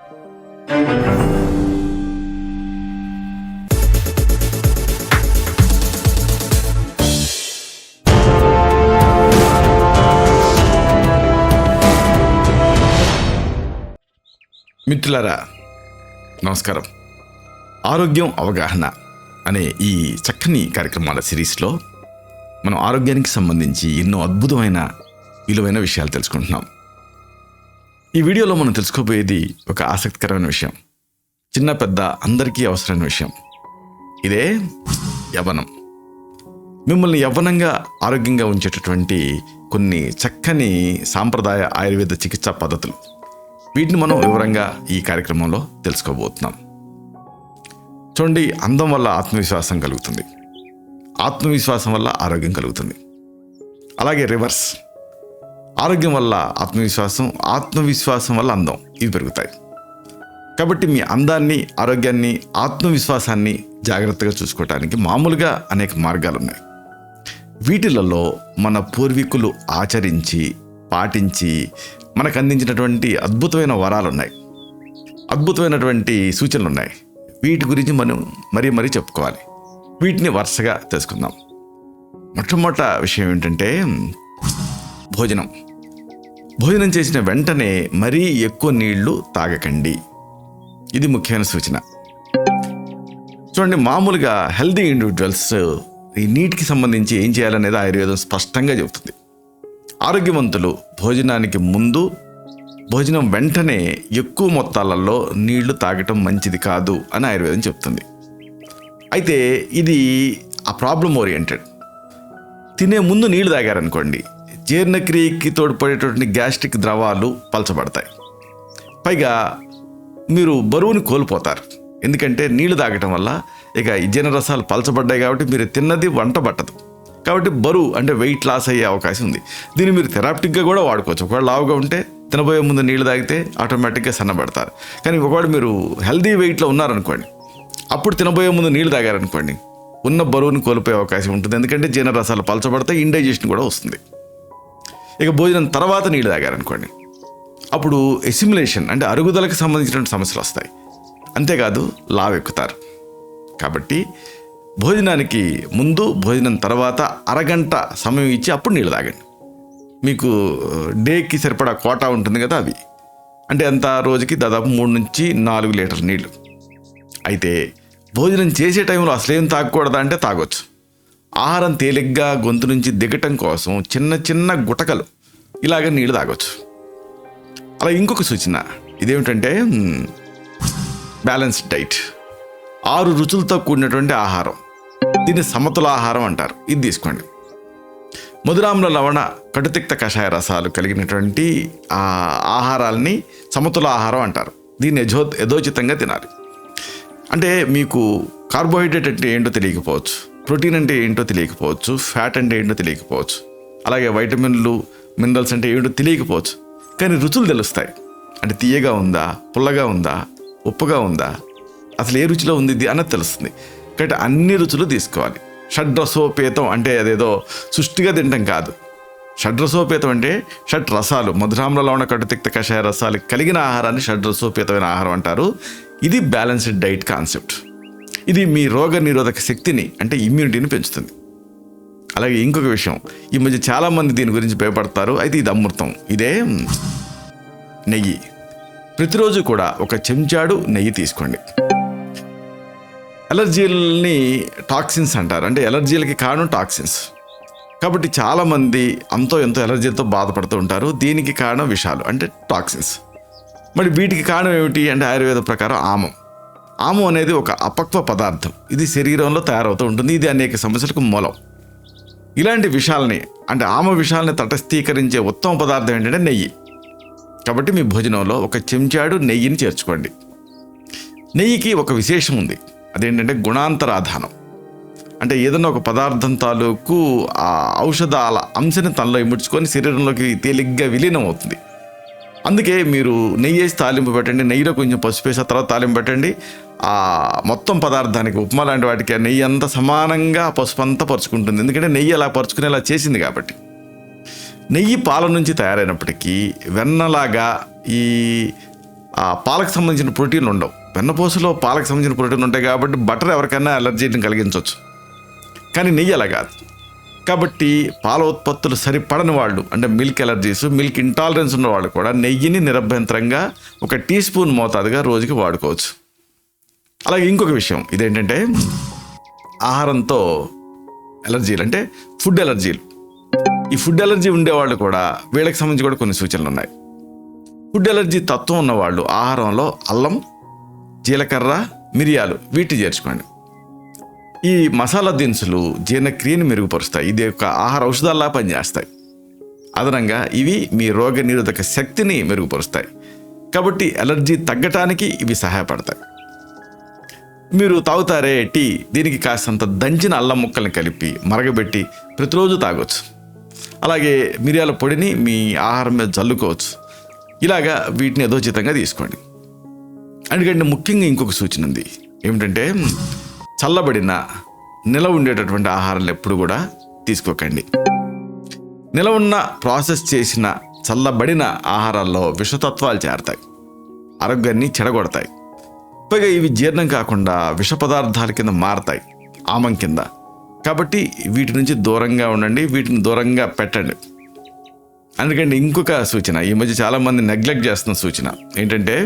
మిత్రులారా నమస్కారం. ఆరోగ్యం అవగాహన అనే ఈ చక్కని కార్యక్రమాల సిరీస్లో మనం ఆరోగ్యానికి సంబంధించి ఎన్నో అద్భుతమైన విలువైన విషయాలు తెలుసుకుంటున్నాం. ఈ వీడియోలో మనం తెలుసుకోబోయేది ఒక ఆసక్తికరమైన విషయం, చిన్న పెద్ద అందరికీ అవసరమైన విషయం. ఇదే యవ్వనం. మిమ్మల్ని యవ్వనంగా ఆరోగ్యంగా ఉంచేటటువంటి కొన్ని చక్కని సాంప్రదాయ ఆయుర్వేద చికిత్సా పద్ధతులు, వీటిని మనం వివరంగా ఈ కార్యక్రమంలో తెలుసుకోబోతున్నాం. చూడండి, అందం వల్ల ఆత్మవిశ్వాసం కలుగుతుంది, ఆత్మవిశ్వాసం వల్ల ఆరోగ్యం కలుగుతుంది. అలాగే రివర్స్, ఆరోగ్యం వల్ల ఆత్మవిశ్వాసం, ఆత్మవిశ్వాసం వల్ల అందం, ఇవి పెరుగుతాయి. కాబట్టి మీ అందాన్ని, ఆరోగ్యాన్ని, ఆత్మవిశ్వాసాన్ని జాగ్రత్తగా చూసుకోవటానికి మామూలుగా అనేక మార్గాలు ఉన్నాయి. వీటిలలో మన పూర్వీకులు ఆచరించి పాటించి మనకు అందించినటువంటి అద్భుతమైన వరాలు ఉన్నాయి, అద్భుతమైనటువంటి సూచనలు ఉన్నాయి. వీటి గురించి మనం మరీ చెప్పుకోవాలి. వీటిని వరుసగా తెలుసుకుందాం. మొట్టమొదట విషయం ఏంటంటే భోజనం చేసిన వెంటనే మరీ ఎక్కువ నీళ్లు తాగకండి. ఇది ముఖ్యమైన సూచన. చూడండి, మామూలుగా హెల్దీ ఇండివిజువల్స్ ఈ నీటికి సంబంధించి ఏం చేయాలనేది ఆయుర్వేదం స్పష్టంగా చెబుతుంది. ఆరోగ్యవంతులు భోజనానికి ముందు, భోజనం వెంటనే ఎక్కువ మొత్తాలలో నీళ్లు తాగటం మంచిది కాదు అని ఆయుర్వేదం చెప్తుంది. అయితే ఇది ఆ ప్రాబ్లం ఓరియంటెడ్. తినే ముందు నీళ్లు తాగారనుకోండి, జీర్ణక్రియకి తోడ్పడేటువంటి గ్యాస్ట్రిక్ ద్రవాలు పలచబడతాయి. పైగా మీరు బరువుని కోల్పోతారు. ఎందుకంటే నీళ్లు తాగటం వల్ల ఇక ఈ జీర్ణరసాలు పలచబడ్డాయి కాబట్టి మీరు తిన్నది వంట పట్టదు. కాబట్టి బరువు అంటే వెయిట్ లాస్ అయ్యే అవకాశం ఉంది. దీన్ని మీరు థెరాప్టిక్గా కూడా వాడుకోవచ్చు. ఒకవేళ లావుగా ఉంటే తినబోయే ముందు నీళ్ళు తాగితే ఆటోమేటిక్గా సన్నబడతారు. కానీ ఒకవేళ మీరు హెల్దీ వెయిట్లో ఉన్నారనుకోండి, అప్పుడు తినబోయే ముందు నీళ్ళు తాగారనుకోండి, ఉన్న బరువుని కోల్పోయే అవకాశం ఉంటుంది. ఎందుకంటే జీర్ణరసాలు పలచబడతాయి, ఇండైజెషన్ కూడా వస్తుంది. ఇక భోజనం తర్వాత నీళ్ళు తాగారనుకోండి, అప్పుడు ఎసిమిలేషన్ అంటే అరుగుదలకు సంబంధించినటువంటి సమస్యలు వస్తాయి. అంతేకాదు లావెక్కుతారు. కాబట్టి భోజనానికి ముందు, భోజనం తర్వాత అరగంట సమయం ఇచ్చి అప్పుడు నీళ్ళు తాగండి. మీకు డేకి సరిపడా కోటా ఉంటుంది కదా, అవి అంటే అంత రోజుకి దాదాపు 3 నుంచి 4 లీటర్ల నీళ్ళు. అయితే భోజనం చేసే టైంలో అసలేం తాగకూడదా అంటే తాగొచ్చు. ఆహారం తేలిగ్గా గొంతు నుంచి దిగటం కోసం చిన్న గుటకలు ఇలాగ నీళ్ళు తాగొచ్చు. అలా ఇంకొక సూచన ఇదేమిటంటే బ్యాలెన్స్డ్ డైట్. 6 రుచులతో కూడినటువంటి ఆహారం, దీన్ని సమతుల ఆహారం అంటారు. ఇది తీసుకోండి. మధురామ్ల లవణ కటుతిక్త కషాయ రసాలు కలిగినటువంటి ఆ ఆహారాల్ని సమతుల ఆహారం అంటారు. దీన్ని యథోచితంగా తినాలి. అంటే మీకు కార్బోహైడ్రేట్ అంటే ఏంటో తెలియకపోవచ్చు, ప్రోటీన్ అంటే ఏంటో తెలియకపోవచ్చు, ఫ్యాట్ అంటే ఏంటో తెలియకపోవచ్చు, అలాగే వైటమిన్లు, మినరల్స్ అంటే ఏంటో తెలియకపోవచ్చు. కానీ రుచులు తెలుస్తాయి. అంటే తీయగా ఉందా, పుల్లగా ఉందా, ఉప్పుగా ఉందా, అసలు ఏ రుచిలో ఉంది ఇది అన్నది తెలుస్తుంది. కాబట్టి అన్ని రుచులు తీసుకోవాలి. షడ్రసోపేతం అంటే అదేదో సృష్టిగా తినటం కాదు. షడ్రసోపేతం అంటే షడ్ రసాలు, మధురామ్ల లవణ కటుతిక్త కషాయ రసాలు కలిగిన ఆహారాన్ని షడ్రసోపేతమైన ఆహారం అంటారు. ఇది బ్యాలెన్స్డ్ డైట్ కాన్సెప్ట్. ఇది మీ రోగ నిరోధక శక్తిని అంటే ఇమ్యూనిటీని పెంచుతుంది. అలాగే ఇంకొక విషయం, ఈ మధ్య చాలామంది దీని గురించి భయపడతారు. అయితే ఇది అమృతం. ఇదే నెయ్యి. ప్రతిరోజు కూడా ఒక చెంచాడు నెయ్యి తీసుకోండి. ఎలర్జీలని టాక్సిన్స్ అంటారు. అంటే ఎలర్జీలకి కారణం టాక్సిన్స్. కాబట్టి చాలామంది ఎంతో ఎలర్జీలతో బాధపడుతూ ఉంటారు. దీనికి కారణం విషాలు అంటే టాక్సిన్స్. మరి వీటికి కారణం ఏమిటి అంటే ఆయుర్వేద ప్రకారం ఆమం అనేది ఒక అపక్వ పదార్థం. ఇది శరీరంలో తయారవుతూ ఉంటుంది. ఇది అనేక సమస్యలకు మూలం. ఇలాంటి విషాలని అంటే ఆమ విషాలని తటస్థీకరించే ఉత్తమ పదార్థం ఏంటంటే నెయ్యి. కాబట్టి మీ భోజనంలో ఒక చెంచాడు నెయ్యిని చేర్చుకోండి. నెయ్యికి ఒక విశేషం ఉంది. అదేంటంటే గుణాంతరాధానం. అంటే ఏదైనా ఒక పదార్థం తాలూకు ఆ ఔషధాల అంశని తనలో ఇముడ్చుకొని శరీరంలోకి తేలిగ్గా విలీనం అవుతుంది. అందుకే మీరు నెయ్యి వేసి తాలింపు పెట్టండి, నెయ్యిలో కొంచెం పసుపు వేసి తర్వాత తాలింపు పెట్టండి. ఆ మొత్తం పదార్థానికి, ఉప్మా లాంటి వాటికి ఆ నెయ్యి అంతా సమానంగా పసుపు అంతా పరుచుకుంటుంది. ఎందుకంటే నెయ్యి అలా పరుచుకునేలా చేసింది కాబట్టి. నెయ్యి పాల నుంచి తయారైనప్పటికీ వెన్నలాగా ఈ ఆ పాలకు సంబంధించిన ప్రోటీన్లు ఉండవు. వెన్నపూసలో పాలకు సంబంధించిన ప్రోటీన్లు ఉంటాయి కాబట్టి బటర్ ఎవరికైనా అలర్జీని కలిగించవచ్చు. కానీ నెయ్యి అలా కాదు. కాబట్టి పాల ఉత్పత్తులు సరిపడని వాళ్ళు, అంటే మిల్క్ ఎలర్జీస్, మిల్క్ ఇంటాలరెన్స్ ఉన్న వాళ్ళు కూడా నెయ్యిని నిరభ్యంతరంగా 1 టీ స్పూన్ మోతాదుగా రోజుకి వాడుకోవచ్చు. అలాగే ఇంకొక విషయం ఇదేంటంటే ఆహారంతో ఎలర్జీలు, అంటే ఫుడ్ ఎలర్జీలు. ఈ ఫుడ్ ఎలర్జీ ఉండేవాళ్ళు కూడా వీళ్ళకి సంబంధించి కూడా కొన్ని సూచనలు ఉన్నాయి. ఫుడ్ ఎలర్జీ తత్వం ఉన్నవాళ్ళు ఆహారంలో అల్లం, జీలకర్ర, మిరియాలు వీటిని చేర్చుకోండి. ఈ మసాలా దినుసులు జీర్ణక్రియను మెరుగుపరుస్తాయి. ఇది ఒక ఆహార ఔషధాల్లా పనిచేస్తాయి. అదనంగా ఇవి మీ రోగ నిరోధక శక్తిని మెరుగుపరుస్తాయి. కాబట్టి ఎలర్జీ తగ్గటానికి ఇవి సహాయపడతాయి. మీరు తాగుతారే టీ, దీనికి కాస్తంత దంచిన అల్లం ముక్కల్ని కలిపి మరగబెట్టి ప్రతిరోజు తాగొచ్చు. అలాగే మిరియాల పొడిని మీ ఆహారం మీద చల్లుకోవచ్చు. ఇలాగా వీటిని యథోచితంగా తీసుకోండి. ఎందుకంటే ముఖ్యంగా ఇంకొక సూచన ఉంది. ఏమిటంటే చల్లబడిన నిలవ ఉండేటటువంటి ఆహారాలు ఎప్పుడు కూడా తీసుకోకండి. నిలవ ఉన్న ప్రాసెస్ చేసిన చల్లబడిన ఆహారాల్లో విషతత్వాలు చేరతాయి, ఆరోగ్యాన్ని చెడగొడతాయి. పైగా ఇవి జీర్ణం కాకుండా విష పదార్థాల కింద మారతాయి, ఆమం కింద. కాబట్టి వీటి నుంచి దూరంగా ఉండండి, వీటిని దూరంగా పెట్టండి. అందుకంటే ఇంకొక సూచన, ఈ మధ్య చాలామంది నెగ్లెక్ట్ చేస్తున్న సూచన ఏంటంటే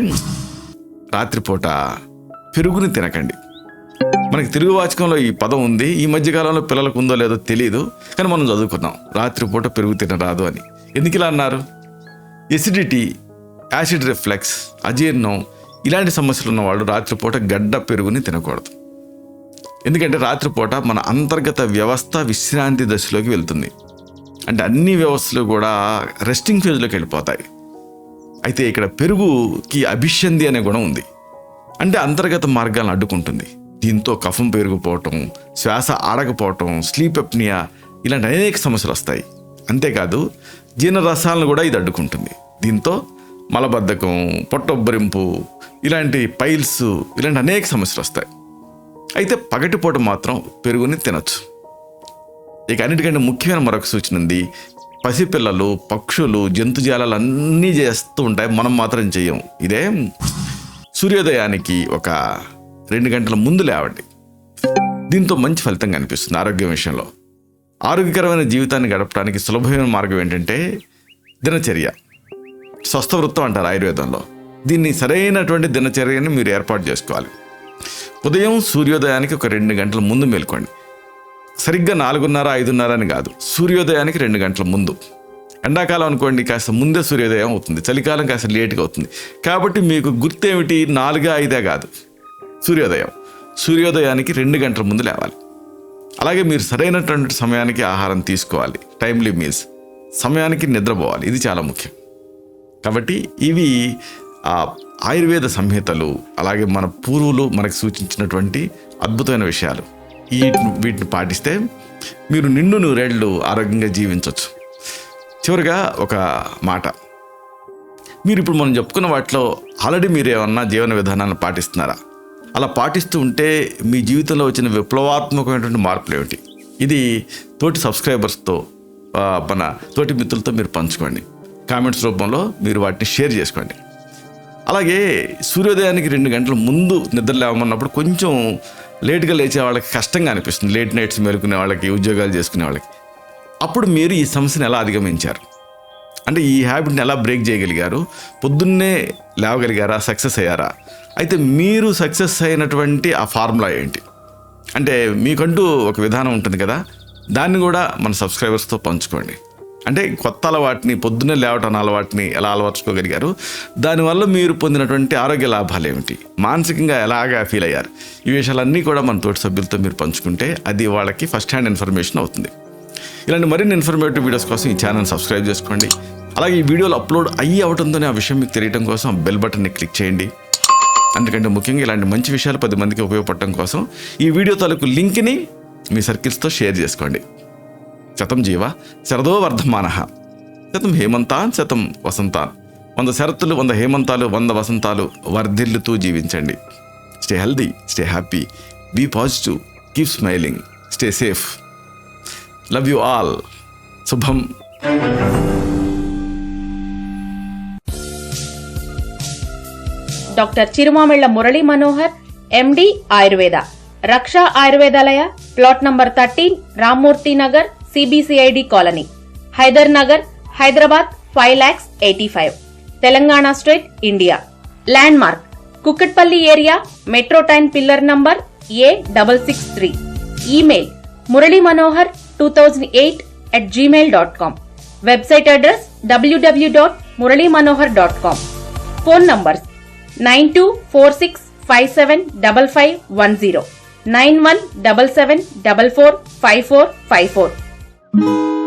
రాత్రిపూట పెరుగుని తినకండి. మనకి తెలుగు వాచకంలో ఈ పదం ఉంది. ఈ మధ్యకాలంలో పిల్లలకు ఉందో లేదో తెలియదు, కానీ మనం చదువుకున్నాం రాత్రిపూట పెరుగు తినరాదు అని. ఎందుకు ఇలా అన్నారు? ఎసిడిటీ, యాసిడ్ రిఫ్లెక్స్, అజీర్ణం ఇలాంటి సమస్యలు ఉన్నవాళ్ళు రాత్రిపూట గడ్డ పెరుగుని తినకూడదు. ఎందుకంటే రాత్రిపూట మన అంతర్గత వ్యవస్థ విశ్రాంతి దశలోకి వెళ్తుంది. అంటే అన్ని వ్యవస్థలు కూడా రెస్టింగ్ ఫేజ్లోకి వెళ్ళిపోతాయి. అయితే ఇక్కడ పెరుగుకి అభిష్యంది అనే గుణం ఉంది. అంటే అంతర్గత మార్గాలను అడ్డుకుంటుంది. దీంతో కఫం పెరిగిపోవటం, శ్వాస ఆడకపోవటం, స్లీప్ ఎప్నియా ఇలాంటి అనేక సమస్యలు వస్తాయి. అంతేకాదు జీర్ణరసాలను కూడా ఇది అడ్డుకుంటుంది. దీంతో మలబద్ధకం, పొట్టొబ్బరింపు, ఇలాంటి పైల్స్ ఇలాంటి అనేక సమస్యలు వస్తాయి. అయితే పగటిపూట మాత్రం పెరుగుని తినచ్చు. ఇక అన్నిటికంటే ముఖ్యమైన మరొక సూచన ఉంది. పసిపిల్లలు, పక్షులు, జంతుజాలాలు అన్నీ చేస్తూ ఉంటాయి, మనం మాత్రం చెయ్యం. ఇదే సూర్యోదయానికి ఒక 2 గంటల ముందు లేవండి. దీంతో మంచి ఫలితం కనిపిస్తుంది ఆరోగ్యం విషయంలో. ఆరోగ్యకరమైన జీవితాన్ని గడపడానికి సులభమైన మార్గం ఏంటంటే దినచర్య, స్వస్థ వృత్తం అంటారు ఆయుర్వేదంలో. దీన్ని సరైనటువంటి దినచర్యని మీరు ఏర్పాటు చేసుకోవాలి. ఉదయం సూర్యోదయానికి ఒక 2 గంటల ముందు మేల్కోండి. సరిగ్గా 4:30, 5:30 అని కాదు, సూర్యోదయానికి 2 గంటల ముందు. ఎండాకాలం అనుకోండి కాస్త ముందే సూర్యోదయం అవుతుంది, చలికాలం కాస్త లేట్గా అవుతుంది. కాబట్టి మీకు గుర్తేమిటి, 4, 5 కాదు, సూర్యోదయానికి 2 గంటల ముందు లేవాలి. అలాగే మీరు సరైనటువంటి సమయానికి ఆహారం తీసుకోవాలి, టైమ్లీ మీల్స్, సమయానికి నిద్రపోవాలి. ఇది చాలా ముఖ్యం. కాబట్టి ఇవి ఆయుర్వేద సంహితలు, అలాగే మన పూర్వులు మనకు సూచించినటువంటి అద్భుతమైన విషయాలు. వీటిని పాటిస్తే మీరు నిండు నూరేళ్లు ఆరోగ్యంగా జీవించవచ్చు. చివరిగా ఒక మాట, మీరు ఇప్పుడు మనం చెప్పుకున్న వాటిలో ఆల్రెడీ మీరు ఏమన్నా జీవన విధానాలను పాటిస్తున్నారా? అలా పాటిస్తూ ఉంటే మీ జీవితంలో వచ్చిన విప్లవాత్మకమైనటువంటి మార్పులు ఏమిటి? ఇది తోటి సబ్స్క్రైబర్స్తో, మన తోటి మిత్రులతో మీరు పంచుకోండి. కామెంట్స్ రూపంలో మీరు వాటిని షేర్ చేసుకోండి. అలాగే సూర్యోదయానికి 2 గంటల ముందు నిద్ర లేవమన్నప్పుడు కొంచెం లేట్గా లేచే వాళ్ళకి కష్టంగా అనిపిస్తుంది, లేట్ నైట్స్ మేలుకునే వాళ్ళకి, ఉద్యోగాలు చేసుకునే వాళ్ళకి. అప్పుడు మీరు ఈ సమస్యను ఎలా అధిగమించారు? అంటే ఈ హ్యాబిట్ని ఎలా బ్రేక్ చేయగలిగారు? పొద్దున్నే లేవగలిగారా? సక్సెస్ అయ్యారా? అయితే మీరు సక్సెస్ అయినటువంటి ఆ ఫార్ములా ఏంటి? అంటే మీకంటూ ఒక విధానం ఉంటుంది కదా, దాన్ని కూడా మన సబ్స్క్రైబర్స్తో పంచుకోండి. అంటే కొత్త అలవాటుని, పొద్దున్నే లేవటం అలవాటుని ఎలా అలవర్చుకోగలిగారు? దానివల్ల మీరు పొందినటువంటి ఆరోగ్య లాభాలు ఏమిటి? మానసికంగా ఎలాగా ఫీల్ అయ్యారు? ఈ విషయాలన్నీ కూడా మన తోటి సభ్యులతో మీరు పంచుకుంటే అది వాళ్ళకి ఫస్ట్ హ్యాండ్ ఇన్ఫర్మేషన్ అవుతుంది. ఇలాంటి మరిన్ని ఇన్ఫర్మేటివ్ వీడియోస్ కోసం ఈ ఛానల్ సబ్స్క్రైబ్ చేసుకోండి. అలాగే ఈ వీడియోలు అప్లోడ్ అవడంతోనే ఆ విషయం మీకు తెలియడం కోసం బెల్ బటన్ని క్లిక్ చేయండి. అందుకంటే ముఖ్యంగా ఇలాంటి మంచి విషయాలు 10 మందికి ఉపయోగపడటం కోసం ఈ వీడియో తాలూకు లింక్ని మీ సర్కిల్స్తో షేర్ చేసుకోండి. శతం జీవ శరదో వర్ధమానః, శతం హేమంతాన్ శతం వసంతాన్. 100 శరత్తులు, 100 హేమంతాలు, 100 వసంతాలు వర్ధిల్లుతూ జీవించండి. Stay healthy, stay happy, be positive, keep smiling, stay safe. Love you all. శుభం. Dr. Chirumamilla Murali Manohar, MD Ayurveda. Raksha Ayurvedalaya, plot number 13, Ramamurthy Nagar, CBCID Colony, Hydernagar, Hyderabad 5,85,000. Telangana State, India. Landmark, Kukatpally area, Metro Train pillar number A663. Email, muralimanohar2008@gmail.com. Website address www.muralimanohar.com. Phone numbers 9246575510, 9177445454.